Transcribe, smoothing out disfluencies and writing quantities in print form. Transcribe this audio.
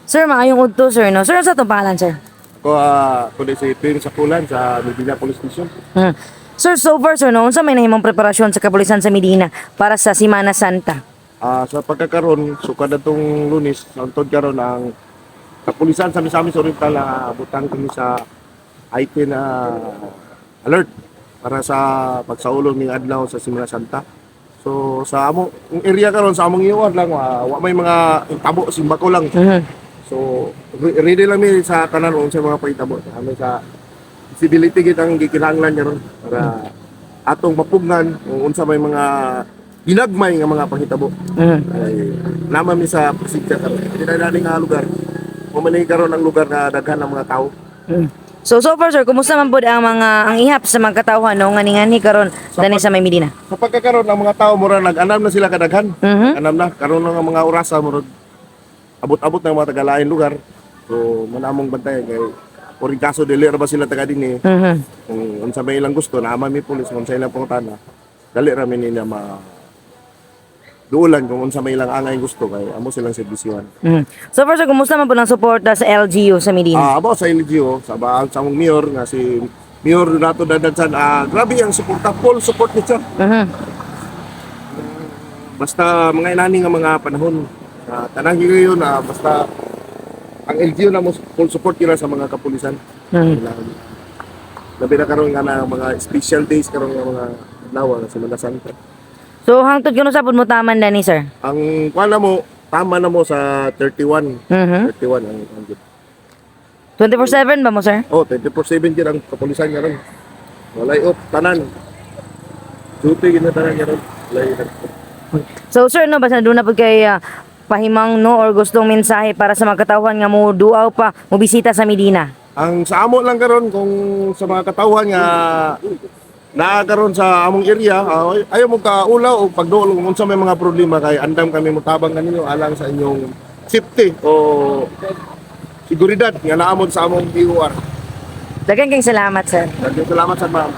Sir, maayong udto sir no. Sir, sa itong pangalan sir? Kundi si Pim sa Kulan sa Medina Police Station. Hmm. Sir, so far sir no, unsa may nahimong preparasyon sa kapulisan sa Medina para sa Semana Santa? Sa pagkakaroon, sukad atong Lunes, santod karon ang kapulisan sa Misamis Oriental butang kami sa IT na alert para sa pagsaulong ng adlaw sa Semana Santa. So sa among area karon sa among iwan lang wa may mga tabo simbako lang. Mhm. So ready lang mi sa tanan sa mga pahitabo. Kami sa visibility gid ang gikinahanglan karon para atong mapugnan kung unsa may mga hinagmay nga mga panghitabo. Mhm. Ay naman mi sa presidya karon. Hindi na nga lugar. Mamanay karon ang lugar na daghan ang mga tao. Mhm. So far sir, kumusta man pod ang ihap sa mga katawhan no ngani karon dani sa may Medina? Sa pagkakaroon ang mga tao mura nag-anam na sila kadaghan. Mhm. Anam na karon nga mga orasa mura abot-abot ng mga tagalain lugar. So manamong bantayan kay oring kaso dili ra ba sila taga dinhi. Mhm. Kung unsa may ilang gusto naman mi pulis kung sa ilang pangutana. Dali ra mi nila duulan kung unsa may ilang angay gusto kay amo silang serbisyuhan. Mhm. So far sir, kumusta man po ang suporta sa LGU sa Medina? Abo sa LGO, sa baang sa among mayor nga si Mayor Donato Dadansan, grabe ang suporta, full support ni siya. Mhm. Basta mga inani nga mga panahon, tanang ngayon basta ang LGO na mo full support nila sa mga kapulisan. Mhm. Labi na karon nga na mga special days karon nga mga adlaw nga Semana Santa. So hangtod kuno sa pud mo taman dani sir? Ang kuan na mo, tama na mo sa 31. Mhm. 31 ang 24/7 ba mo sir? 24/7 gid ang kapulisan karon. Walay off tanan. Duty gid na tanan karon. Walay So sir no, basta doon na pud kay pahimang no or gustong mensahe para sa mga katawhan nga mo duaw pa mo bisita sa Medina. ang sa amo lang karon kung sa mga katawhan nga karon sa among area, ayaw mo kaulaw o pagduol kung unsa may mga problema kay andam kami mutabang kaninyo alang sa inyong safety o seguridad nga naamon sa among PUR. Daghang kayong salamat sir. Salamat sa ma'am.